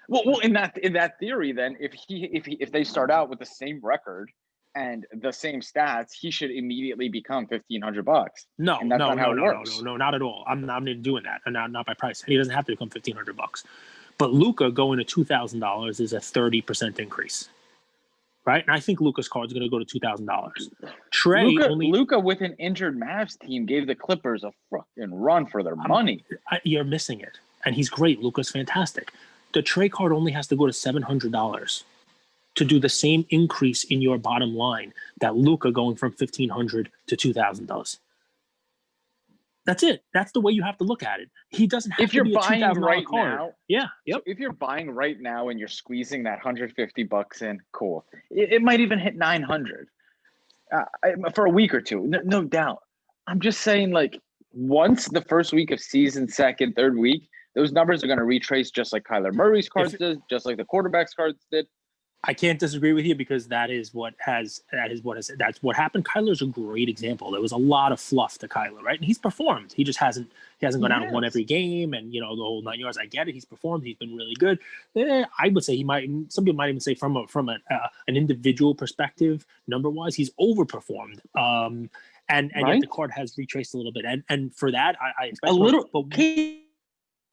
Speaker 2: Well, in that theory, then if they start out with the same record and the same stats, he should immediately become $1,500.
Speaker 1: No, not at all. I'm not doing that, and not by price. He doesn't have to become $1,500. But Luka going to $2,000 is a 30% increase, right? And I think Luka's card is going to go to $2,000. Trae
Speaker 2: Luka with an injured Mavs team gave the Clippers a fucking run for their money.
Speaker 1: You're missing it, and he's great. Luka's fantastic. The Trae card only has to go to $700 to do the same increase in your bottom line that Luka going from $1,500 to $2,000 does. That's it. That's the way you have to look at it. He doesn't have to be a $2,000 card.
Speaker 2: Now,
Speaker 1: yeah. Yep.
Speaker 2: So if you're buying right now and you're squeezing that $150 in, cool. It might even hit $900 for a week or two. No doubt. I'm just saying, like, once the first week of season, second, third week, those numbers are going to retrace just like Kyler Murray's cards did, just like the quarterback's cards did.
Speaker 1: I can't disagree with you because that's what happened. Kyler's a great example. There was a lot of fluff to Kyler, right? And he's performed. He just hasn't gone out and won every game, and the whole 9 yards. I get it. He's performed. He's been really good. I would say some people might even say from an individual perspective, number wise, he's overperformed. And right? Yet the card has retraced a little bit, and for that, I expect
Speaker 2: a little.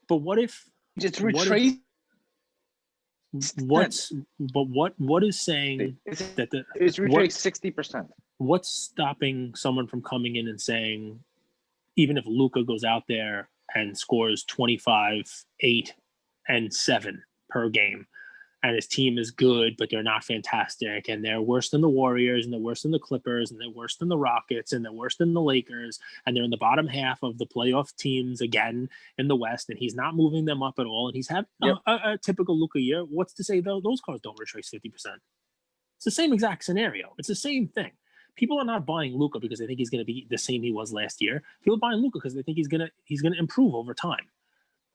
Speaker 1: But what if
Speaker 2: it's retraced?
Speaker 1: What is saying that
Speaker 2: it's retraced 60%?
Speaker 1: What's stopping someone from coming in and saying, even if Luka goes out there and scores 25, 8, and 7 per game, and his team is good, but they're not fantastic, and they're worse than the Warriors, and they're worse than the Clippers, and they're worse than the Rockets, and they're worse than the Lakers, and they're in the bottom half of the playoff teams again in the West, and he's not moving them up at all, and he's had a typical Luka year. What's to say those cards don't retrace 50%? It's the same exact scenario. It's the same thing. People are not buying Luka because they think he's going to be the same he was last year. People are buying Luka because they think he's going to improve over time.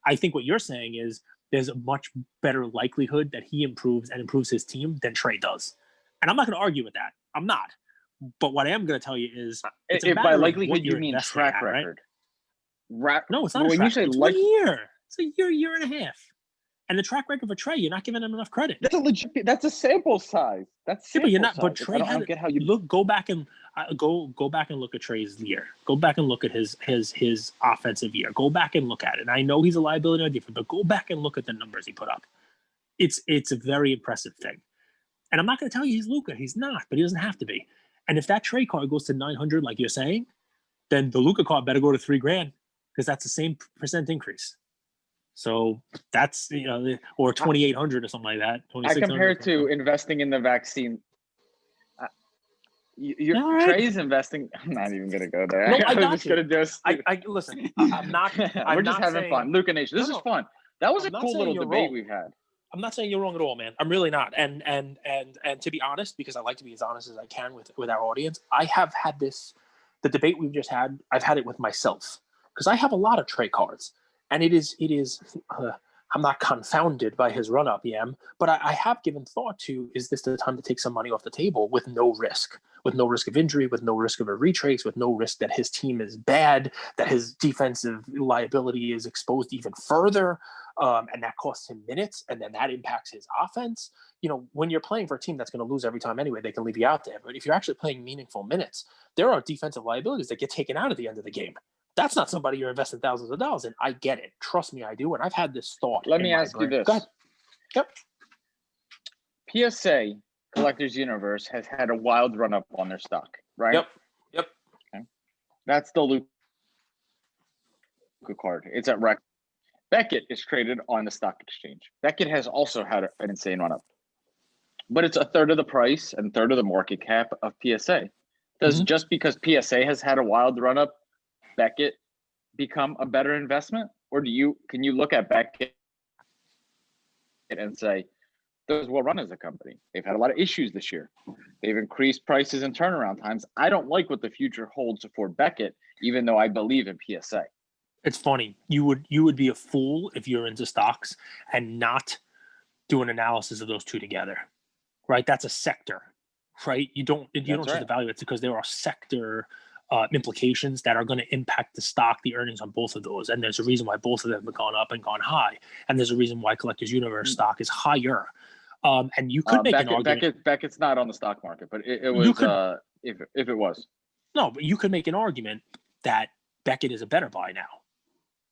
Speaker 1: I think what you're saying is there's a much better likelihood that he improves and improves his team than Trae does. And I'm not going to argue with that. I'm not. But what I am going to tell you is
Speaker 2: if by likelihood you mean track record.
Speaker 1: Right? No, it's not a track. When you say 1 year. It's a year and a half. And the track record for Trae, you're not giving him enough credit.
Speaker 2: That's a sample size. That's sample
Speaker 1: but you're not.
Speaker 2: size.
Speaker 1: But Trae
Speaker 2: I don't get how you
Speaker 1: go back and go back and look at Trae's year. Go back and look at his offensive year. Go back and look at it. And I know he's a liability on defense, but go back and look at the numbers he put up. It's a very impressive thing. And I'm not going to tell you he's Luka. He's not, but he doesn't have to be. And if that Trae card goes to 900, like you're saying, then the Luka card better go to $3,000 because that's the same percent increase. So that's, or 2,800 or something like that.
Speaker 2: I compare it to investing in the vaccine. Trae's investing. I'm not even going to go there.
Speaker 1: No, I got
Speaker 2: just going to do
Speaker 1: listen, I'm not.
Speaker 2: We're just having fun. Luka Nation. This is fun. That was a cool little debate we've had.
Speaker 1: I'm not saying you're wrong at all, man. I'm really not. And to be honest, because I like to be as honest as I can with our audience, I have had the debate we've just had. I've had it with myself because I have a lot of Trae cards. And it is. I'm not confounded by his run-up, but I have given thought to, is this the time to take some money off the table with no risk of injury, with no risk of a retrace, with no risk that his team is bad, that his defensive liability is exposed even further, and that costs him minutes, and then that impacts his offense. When you're playing for a team that's going to lose every time anyway, they can leave you out there. But if you're actually playing meaningful minutes, there are defensive liabilities that get taken out at the end of the game. That's not somebody you're investing thousands of dollars in. I get it. Trust me, I do. And I've had this thought.
Speaker 2: Let me ask you this.
Speaker 1: Go ahead.
Speaker 2: Yep. PSA Collectors Universe has had a wild run up on their stock, right?
Speaker 1: Yep.
Speaker 2: Okay. That's the Luka card. It's at rec. Beckett is traded on the stock exchange. Beckett has also had an insane run up, but it's a third of the price and third of the market cap of PSA. Does just because PSA has had a wild run up, Beckett become a better investment, or can you look at Beckett and say those will run as a company? They've had a lot of issues this year. They've increased prices and turnaround times. I don't like what the future holds for Beckett, even though I believe in PSA.
Speaker 1: It's funny. You would be a fool if you're into stocks and not do an analysis of those two together, right? That's a sector, right? You don't just evaluate it because there are sector implications that are going to impact the stock, the earnings on both of those. And there's a reason why both of them have gone up and gone high. And there's a reason why Collectors Universe stock is higher. And you could make an argument.
Speaker 2: Beckett's not on the stock market, but it was if it was.
Speaker 1: No, but you could make an argument that Beckett is a better buy now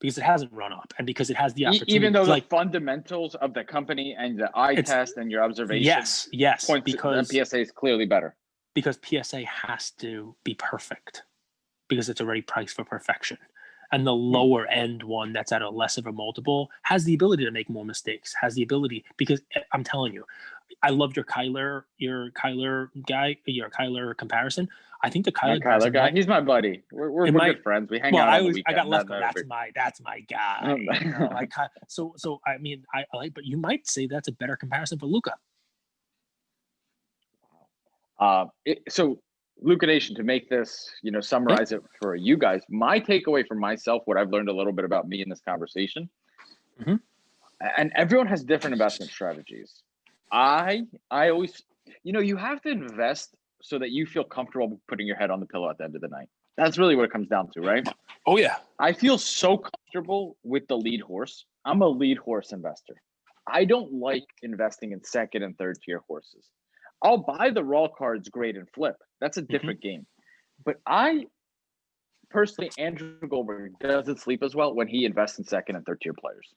Speaker 1: because it hasn't run up and because it has the opportunity.
Speaker 2: Even though the fundamentals of the company and the eye test and your observation
Speaker 1: yes,
Speaker 2: because PSA is clearly better.
Speaker 1: Because PSA has to be perfect because it's already priced for perfection. And the lower end one that's at a less of a multiple has the ability to make more mistakes, because I'm telling you, I love your Kyler comparison. I think the Kyler
Speaker 2: guy, he's my buddy. We're good friends. We hang out on the weekend.
Speaker 1: I got left. That's my guy. So I mean, I like, but you might say that's a better comparison for Luka.
Speaker 2: So Luka Nation, to make this, summarize it for you guys, my takeaway for myself, what I've learned a little bit about me in this conversation, and everyone has different investment strategies. I always, you have to invest so that you feel comfortable putting your head on the pillow at the end of the night. That's really what it comes down to, right?
Speaker 1: Oh yeah.
Speaker 2: I feel so comfortable with the lead horse. I'm a lead horse investor. I don't like investing in second and third tier horses. I'll buy the raw cards, grade, and flip. That's a different game. But I personally, Andrew Goldberg doesn't sleep as well when he invests in second and third tier players.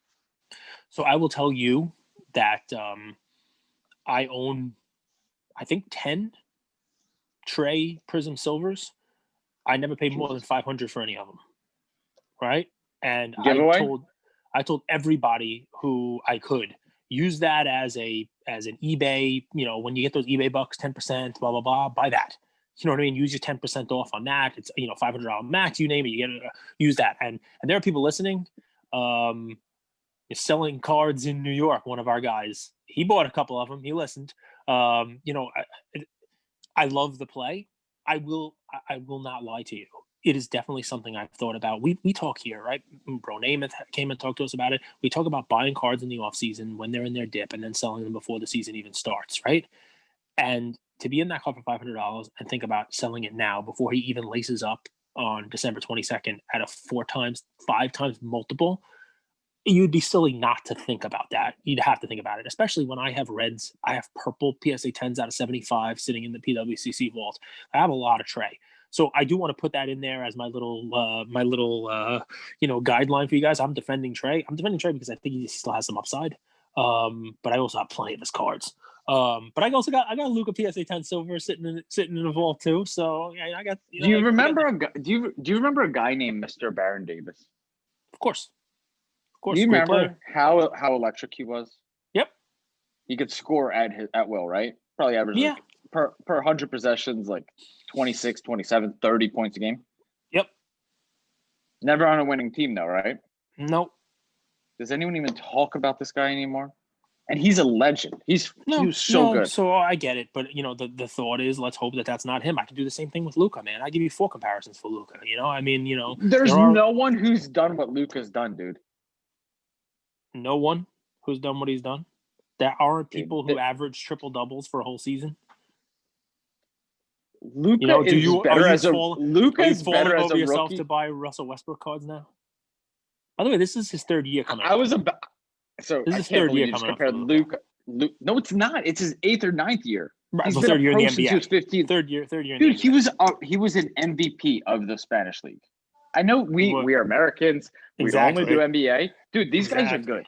Speaker 1: So I will tell you that I own, I think, 10 Trae Prism Silvers. I never paid more than $500 for any of them. Right? And I told everybody who I could use that as an eBay, when you get those eBay bucks, 10%, blah, blah, blah, buy that. You know what I mean? Use your 10% off on that. It's, $500 max, you name it, you get it, use that. And there are people listening. You're selling cards in New York. One of our guys, he bought a couple of them. He listened. I love the play. I will not lie to you. It is definitely something I've thought about. We talk here, right? Bro Namath came and talked to us about it. We talk about buying cards in the offseason when they're in their dip and then selling them before the season even starts, right? And to be in that card for $500 and think about selling it now before he even laces up on December 22nd at a 5 times multiple, you'd be silly not to think about that. You'd have to think about it, especially when I have reds. I have purple PSA 10s out of 75 sitting in the PWCC vault. I have a lot of Trae. So I do want to put that in there as my little guideline for you guys. I'm defending Trae. I'm defending Trae because I think he still has some upside. But I also have plenty of his cards. But I got Luka PSA 10 silver sitting in the vault too. So yeah, I got.
Speaker 2: Do you remember do you remember a guy named Mr. Baron Davis?
Speaker 1: Of course.
Speaker 2: Do you remember how electric he was?
Speaker 1: Yep.
Speaker 2: He could score at will, right? Probably average like per 100 possessions, like 26, 27, 30 points a game.
Speaker 1: Yep.
Speaker 2: Never on a winning team though, right?
Speaker 1: Nope.
Speaker 2: Does anyone even talk about this guy anymore? And he's a legend. He was so good.
Speaker 1: So I get it, but the thought is, let's hope that that's not him. I can do the same thing with Luka, man. I give you 4 comparisons for Luka. I mean,
Speaker 2: there's no one who's done what Luka's done, dude.
Speaker 1: No one who's done what he's done. There aren't people who average triple doubles for a whole season.
Speaker 2: Luka is better as a
Speaker 1: rookie to buy Russell Westbrook cards now. By the way, this is his 3rd year coming up.
Speaker 2: This is his 3rd year coming up. Luka. No, it's not. It's his 8th or 9th year.
Speaker 1: Right, he's been 3rd year in the NBA.
Speaker 2: Since he was 15.
Speaker 1: Third year.
Speaker 2: Dude, he was an MVP of the Spanish league. I know we are Americans. We only do NBA. Dude, these guys are good.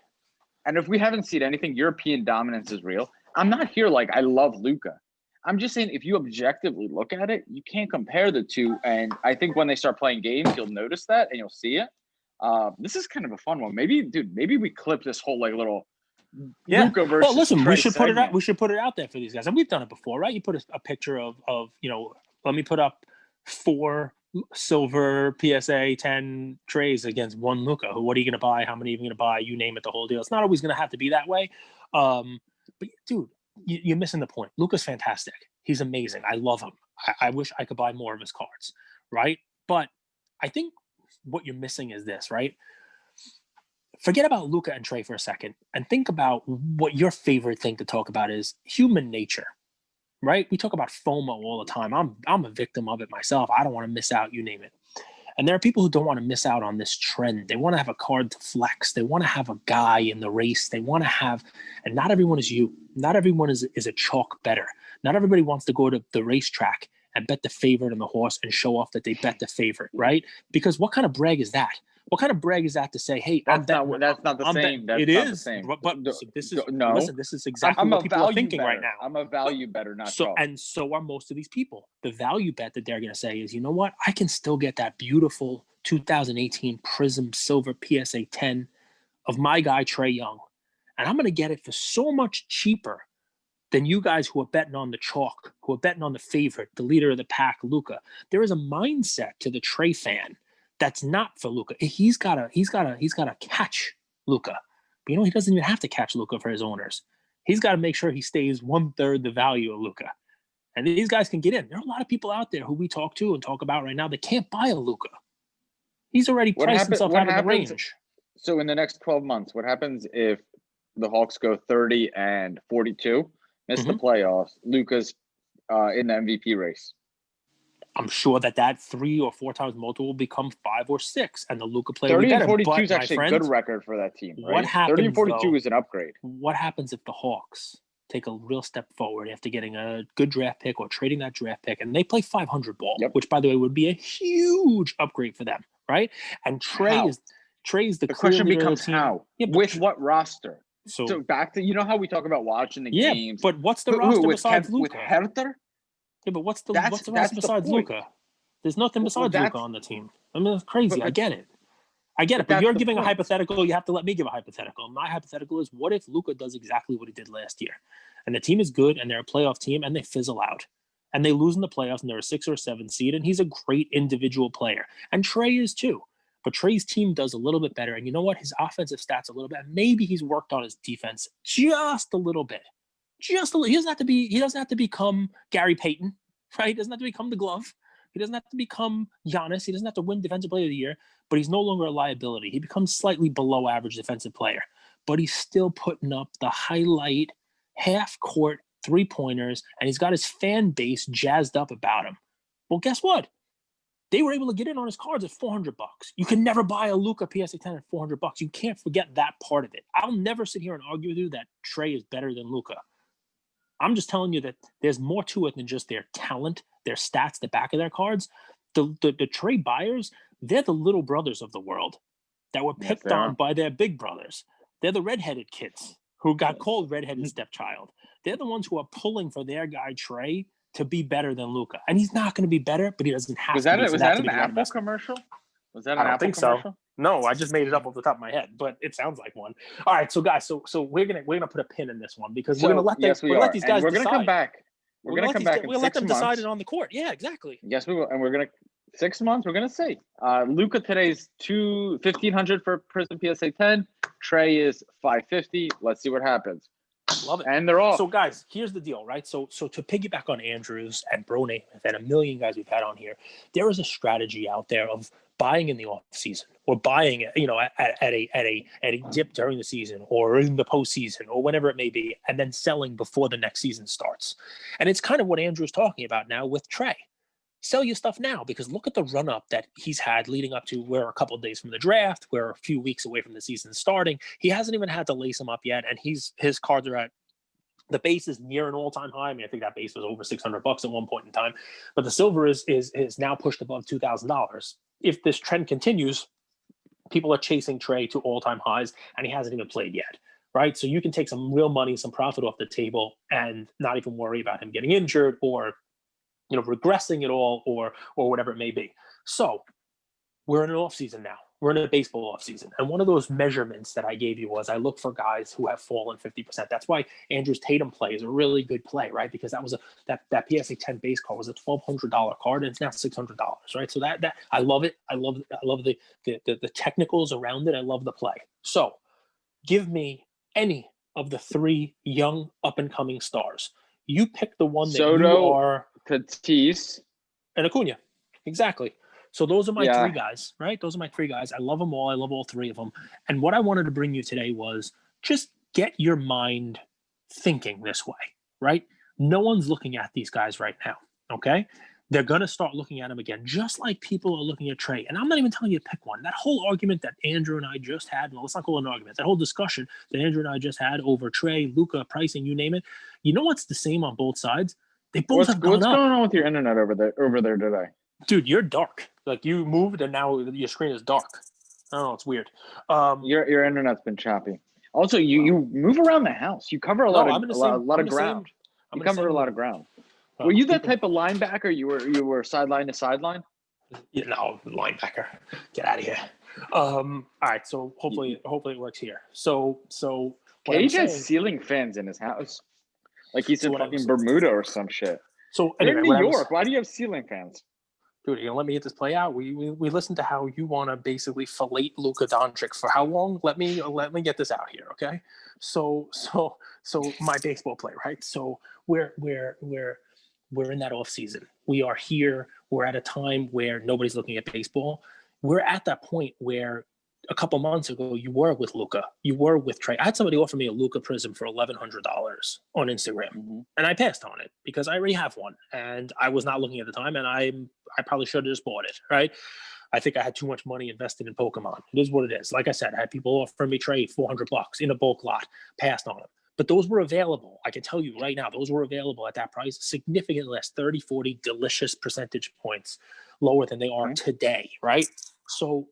Speaker 2: And if we haven't seen anything, European dominance is real. I'm not here like I love Luka. I'm just saying if you objectively look at it, you can't compare the two. And I think when they start playing games, you'll notice that and you'll see it. This is kind of a fun one. Maybe we clip this whole like little Luka versus.
Speaker 1: Well, listen,
Speaker 2: Trae
Speaker 1: we should
Speaker 2: segment.
Speaker 1: put it out. We should put it out there for these guys, and we've done it before, right? You put a picture of let me put up 4 silver PSA 10 Traes against 1 Luka. What are you going to buy? How many are you going to buy? You name it, the whole deal. It's not always going to have to be that way. But dude, you're missing the point. Luka's fantastic. He's amazing. I love him. I wish I could buy more of his cards, right? But I think what you're missing is this, right? Forget about Luka and Trae for a second and think about what your favorite thing to talk about is human nature, right? We talk about FOMO all the time. I'm a victim of it myself. I don't want to miss out, you name it. And there are people who don't want to miss out on this trend. They want to have a card to flex. They want to have a guy in the race. They want to have, and not everyone is you. Not everyone is a chalk better. Not everybody wants to go to the racetrack and bet the favorite on the horse and show off that they bet the favorite, right? Because what kind of brag is that? What kind of brag is that to say, hey,
Speaker 2: that's not the same. That's not the same.
Speaker 1: But this is listen, this is exactly what people are thinking right now.
Speaker 2: I'm a value better, not
Speaker 1: so.
Speaker 2: Chalk.
Speaker 1: And so are most of these people. The value bet that they're going to say is, you know what? I can still get that beautiful 2018 Prism Silver PSA 10 of my guy Trae Young, and I'm going to get it for so much cheaper than you guys who are betting on the chalk, who are betting on the favorite, the leader of the pack, Luka. There is a mindset to the Trae fan that's not for Luka. He's gotta catch Luka. But he doesn't even have to catch Luka for his owners. He's got to make sure he stays 1/3 the value of Luka. And these guys can get in. There are a lot of people out there who we talk to and talk about right now that can't buy a Luka. He's already priced himself out of the range.
Speaker 2: So in the next 12 months, what happens if the Hawks go 30-42, miss the playoffs, Luka's in the MVP race?
Speaker 1: I'm sure that 3 or 4 times multiple will become 5 or 6, and the Luka player
Speaker 2: 30
Speaker 1: will be better.
Speaker 2: and 42 is actually a good record for that team, right?
Speaker 1: What happens,
Speaker 2: 30 and 42 is an upgrade.
Speaker 1: What happens if the Hawks take a real step forward after getting a good draft pick or trading that draft pick, and they play 500 ball, which, by the way, would be a huge upgrade for them, right? And Trae is the
Speaker 2: question becomes how? With what roster? So back to, how we talk about watching the games.
Speaker 1: But what's the roster besides Luka?
Speaker 2: With Herter?
Speaker 1: Yeah, but what's the roster besides Luka? There's nothing besides Luka on the team. I mean, it's crazy. I get it. But you're giving a hypothetical. You have to let me give a hypothetical. My hypothetical is, what if Luka does exactly what he did last year? And the team is good, and they're a playoff team, and they fizzle out. And they lose in the playoffs, and they're a 6 or 7 seed, and he's a great individual player. And Trae is too. But Trae's team does a little bit better. And you know what? His offensive stats a little bit. Maybe he's worked on his defense just a little bit. Just a little. He doesn't have to become Gary Payton, right? He doesn't have to become the glove. He doesn't have to become Giannis. He doesn't have to win Defensive Player of the Year, but he's no longer a liability. He becomes slightly below average defensive player, but he's still putting up the highlight half-court three-pointers, and he's got his fan base jazzed up about him. Well, guess what? They were able to get in on his cards at $400. You can never buy a Luka PSA 10 at $400. You can't forget that part of it. I'll never sit here and argue with you that Trae is better than Luka. I'm just telling you that there's more to it than just their talent, their stats, the back of their cards. The Trae buyers, they're the little brothers of the world that were picked on by their big brothers. They're the redheaded kids who got called redheaded stepchild. They're the ones who are pulling for their guy Trae to be better than Luka. And he's not going to be better, but he doesn't have to be.
Speaker 2: Was that an Apple commercial? Was that an Apple commercial?
Speaker 1: So. No, I just made it up off the top of my head, but it sounds like one. All right, so guys, so we're gonna put a pin in this one because we're gonna let these guys.
Speaker 2: We're gonna come back.
Speaker 1: We're gonna come back. We'll let them decide it on the court. Yeah, exactly.
Speaker 2: Yes, we will, and we're gonna 6 months. We're gonna see. Luka today's $1,500 for Prism PSA 10. Trae is $550. Let's see what happens.
Speaker 1: Love it.
Speaker 2: And they're off.
Speaker 1: So, guys, here's the deal, right? So to piggyback on Andrews and Brony and a million guys we've had on here, there is a strategy out there of buying in the off season or buying, at a dip during the season or in the postseason or whenever it may be, and then selling before the next season starts. And it's kind of what Andrew's talking about now with Trae. Sell your stuff now because look at the run up that he's had leading up to. We're a couple of days from the draft. We're a few weeks away from the season starting. He hasn't even had to lace them up yet, and his cards are at the base is near an all-time high. I mean, I think that base was over $600 at one point in time, but the silver is now pushed above $2,000. If this trend continues, people are chasing Trae to all-time highs, and he hasn't even played yet. Right, so you can take some real money, some profit off the table, and not even worry about him getting injured or regressing at all or whatever it may be. So we're in an off season now. We're in a baseball off season. And one of those measurements that I gave you was I look for guys who have fallen 50%. That's why Andrew's Tatum play is a really good play, right? Because that was that PSA 10 base card was a $1,200 card, and it's now $600, right? So that I love it. I love the technicals around it. I love the play. So give me any of the three young up and coming stars. You pick the one that
Speaker 2: Soto,
Speaker 1: you are.
Speaker 2: Tatis,
Speaker 1: and Acuna. Exactly. So those are my three guys, right? Those are my three guys. I love them all. I love all three of them. And what I wanted to bring you today was just get your mind thinking this way, right? No one's looking at these guys right now, okay? They're going to start looking at them again, just like people are looking at Trae. And I'm not even telling you to pick one. That whole argument that Andrew and I just had, well, let's not call it an argument, that whole discussion that Andrew and I just had over Trae, Luka, pricing, you name it. You know what's the same on both sides? They both have gone up.
Speaker 2: What's going on with your internet over there today?
Speaker 1: Dude, you're dark. Like you moved and now your screen is dark. I don't know. It's weird.
Speaker 2: Your internet's been choppy. Also, you move around the house. You cover a lot of ground. You cover a lot of ground. Were you that type of linebacker? You were sideline to sideline?
Speaker 1: Yeah, no, linebacker. Get out of here. All right, so hopefully it works here. So
Speaker 2: Cage has ceiling fans in his house. Like he's in fucking Bermuda or some shit.
Speaker 1: So
Speaker 2: anyway, in New York, why do you have ceiling fans?
Speaker 1: Dude, you're gonna let me get this play out. We listened to how you want to basically fillet Luka Doncic for how long? Let me get this out here, okay? So my baseball play, right? So we're in that off season. We are here. We're at a time where nobody's looking at baseball. We're at that point where a couple months ago you were with Luka, you were with Trae. I had somebody offer me a Luka Prism for $1,100 on Instagram, and I passed on it because I already have one, and I was not looking at the time, and I probably should have just bought it, right? I think I had too much money invested in Pokemon. It is what it is. Like I said, I had people offer me Trae $400 in a bulk lot, passed on them. But those were available. I can tell you right now, those were available at that price, significantly less, 30, 40 delicious percentage points lower than they are today, right? So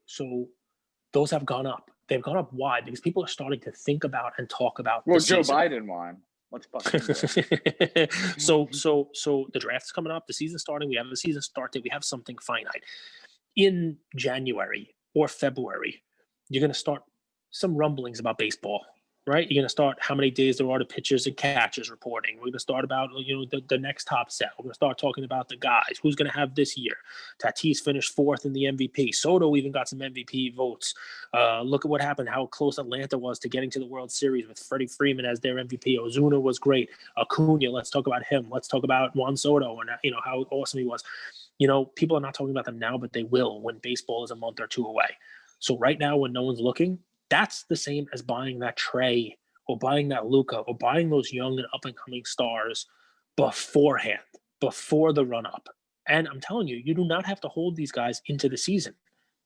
Speaker 1: those have gone up. They've gone up. Why? Because people are starting to think about and talk about.
Speaker 2: Well, Joe Biden won. Let's fucking
Speaker 1: So the draft's coming up. The season's starting. We have the season start date. We have something finite. In January or February, you're going to start some rumblings about baseball. Right, you're gonna start how many days there are to pitchers and catchers reporting. We're gonna start about the next top set. We're gonna start talking about the guys who's gonna have this year. Tatis finished 4th in the MVP. Soto even got some MVP votes. Look at what happened, how close Atlanta was to getting to the World Series with Freddie Freeman as their MVP. Ozuna was great. Acuna, let's talk about him. Let's talk about Juan Soto and how awesome he was. People are not talking about them now, but they will when baseball is a month or two away. So right now, when no one's looking, that's the same as buying that Trae or buying that Luka or buying those young and up-and-coming stars beforehand, before the run-up. And I'm telling you, you do not have to hold these guys into the season.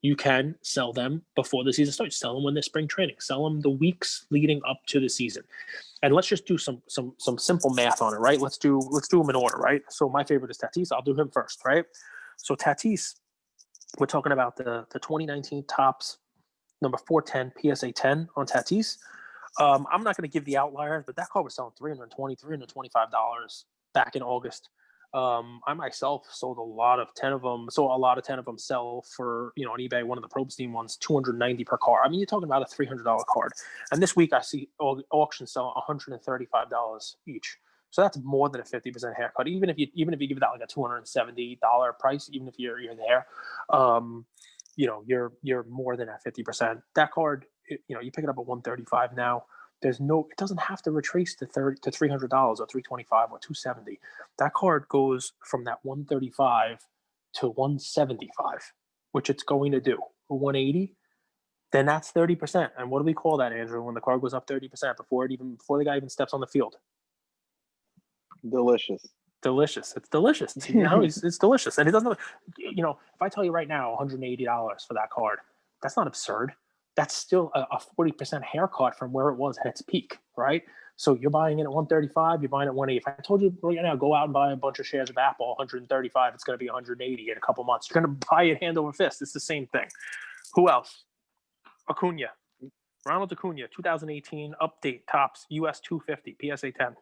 Speaker 1: You can sell them before the season starts. Sell them when they're spring training. Sell them the weeks leading up to the season. And let's just do some simple math on it, right? Let's do them in order, right? So my favorite is Tatis. I'll do him first, right? So Tatis, we're talking about the 2019 tops number 410 PSA 10 on Tatis. I'm not going to give the outliers, but that card was selling $320, $325 back in August. I myself sold a lot of 10 of them. So a lot of 10 of them sell for, on eBay, one of the Probstein ones, $290 per card. I mean, you're talking about a $300 card. And this week I see auctions sell $135 each. So that's more than a 50% haircut. Even if you give that like a $270 price, even if you're there, you're more than at 50%. That card, you pick it up at 135 now. It doesn't have to retrace to $300 or $325 or $270. That card goes from that 135 to 175, which it's going to do. 180, then that's 30%. And what do we call that, Andrew, when the card goes up 30% before the guy even steps on the field?
Speaker 2: Delicious.
Speaker 1: It's delicious. It's delicious. And it doesn't, if I tell you right now $180 for that card, that's not absurd. That's still a 40% haircut from where it was at its peak, right? So you're buying it at 135, you're buying it at 180. If I told you right now, go out and buy a bunch of shares of Apple, 135, it's going to be 180 in a couple months. You're going to buy it hand over fist. It's the same thing. Who else? Acuna. Ronald Acuna, 2018 update tops US 250 PSA 10.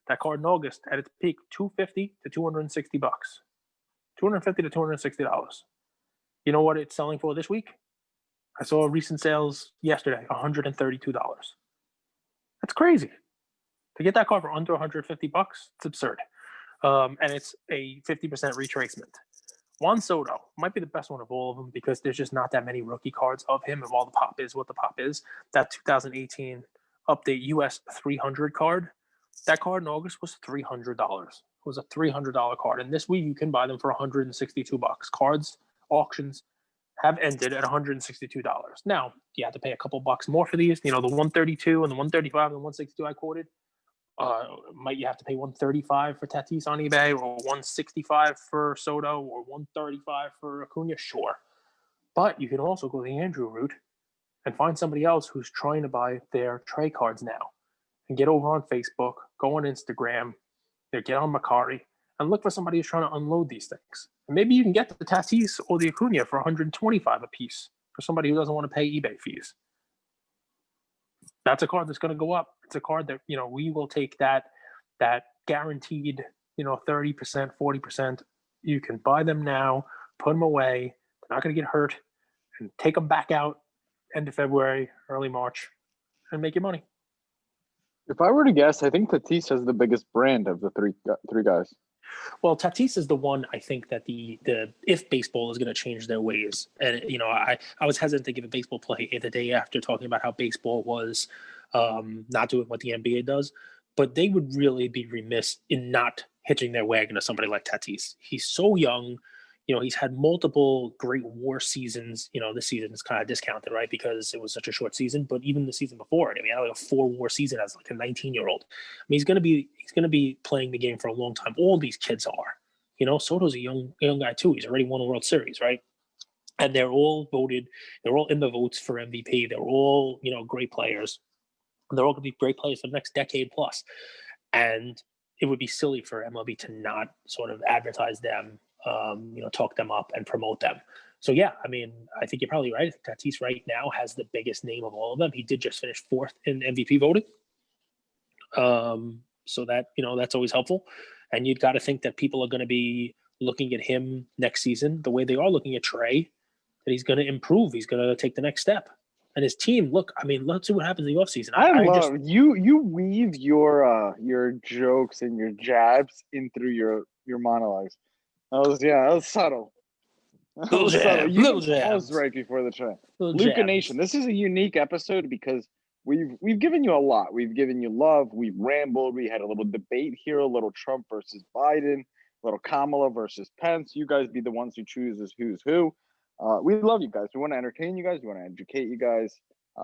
Speaker 1: That card in August at its peak, $250 to $260, $250 to $260. You know what it's selling for this week? I saw recent sales yesterday, $132. That's crazy. To get that card for under $150, it's absurd. And it's a 50% retracement. Juan Soto might be the best one of all of them because there's just not that many rookie cards of him, and while the pop is what the pop is. That 2018 update US 300 card, that card in August was $300. It was a $300 card. And this week you can buy them for $162. Cards, auctions have ended at $162. Now, you have to pay a couple bucks more for these. The 132 and the 135 and the 162 I quoted. Might you have to pay $135 for Tatis on eBay, or $165 for Soto, or $135 for Acuna? Sure. But you can also go the Andrew route and find somebody else who's trying to buy their Trae cards now. And get over on Facebook, go on Instagram, get on Macari, and look for somebody who's trying to unload these things. And maybe you can get the Tatis or the Acuna for $125 a piece for somebody who doesn't want to pay eBay fees. That's a card that's going to go up. It's a card that, we will take that guaranteed, 30%, 40%. You can buy them now, put them away. They're not going to get hurt, and take them back out end of February, early March, and make your money.
Speaker 2: If I were to guess, I think Tatis has the biggest brand of the three guys.
Speaker 1: Well, Tatis is the one I think that the if baseball is going to change their ways, and I was hesitant to give a baseball play the day after talking about how baseball was not doing what the NBA does, but they would really be remiss in not hitching their wagon to somebody like Tatis. He's so young. He's had multiple great WAR seasons. This season is kind of discounted, right, because it was such a short season. But even the season before it, he had like a 4 WAR season as like a 19-year-old. I mean, he's going to be playing the game for a long time. All these kids are. Soto's a young guy too. He's already won a World Series, right? And they're all voted. They're all in the votes for MVP. They're all great players. They're all going to be great players for the next decade plus. And it would be silly for MLB to not sort of advertise them. Talk them up and promote them. So, yeah, I mean, I think you're probably right. Tatis right now has the biggest name of all of them. He did just finish 4th in MVP voting. So that, that's always helpful. And you've got to think that people are going to be looking at him next season the way they are looking at Trae, that he's going to improve. He's going to take the next step. And his team, look, I mean, let's see what happens in the offseason.
Speaker 2: I love you weave your jokes and your jabs in through your monologues. That was subtle.
Speaker 1: Little jabs.
Speaker 2: That was right before the train. Luka Nation, this is a unique episode because we've given you a lot. We've given you love. We've rambled. We had a little debate here, a little Trump versus Biden, a little Kamala versus Pence. You guys be the ones who chooses who's who. We love you guys. We want to entertain you guys. We want to educate you guys.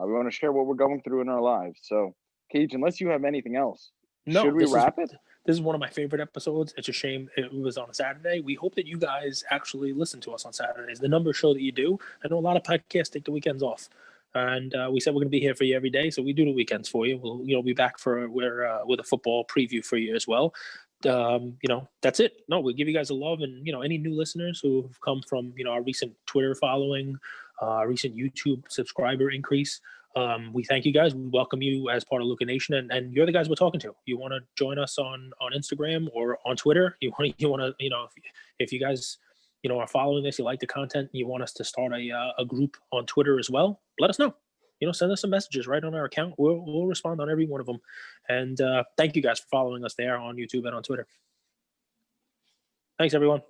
Speaker 2: We want to share what we're going through in our lives. So, Cage, unless you have anything else, should we wrap it?
Speaker 1: This is one of my favorite episodes. It's a shame it was on a Saturday. We hope that you guys actually listen to us on Saturdays. The numbers show that you do. I know a lot of podcasts take the weekends off. And we said we're going to be here for you every day, so we do the weekends for you. We'll be back with a football preview for you as well. That's it. No, we'll give you guys a love, and any new listeners who've come from our recent Twitter following, recent YouTube subscriber increase. We thank you guys. We welcome you as part of Luka Nation, and you're the guys we're talking to. You want to join us on Instagram or on Twitter? You want to if you guys are following this, you like the content, you want us to start a group on Twitter as well, let us know. Send us some messages right on our account. We'll respond on every one of them. And thank you guys for following us there on YouTube and on Twitter. Thanks, everyone.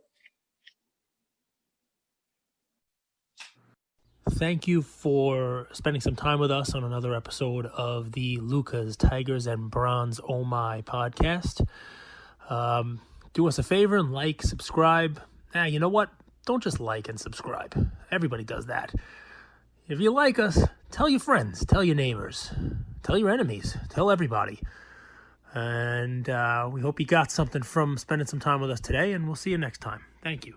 Speaker 1: Thank you for spending some time with us on another episode of the Luka's, Tigers, and Bronze Oh My podcast. Do us a favor and like, subscribe. You know what? Don't just like and subscribe. Everybody does that. If you like us, tell your friends, tell your neighbors, tell your enemies, tell everybody. And we hope you got something from spending some time with us today, and we'll see you next time. Thank you.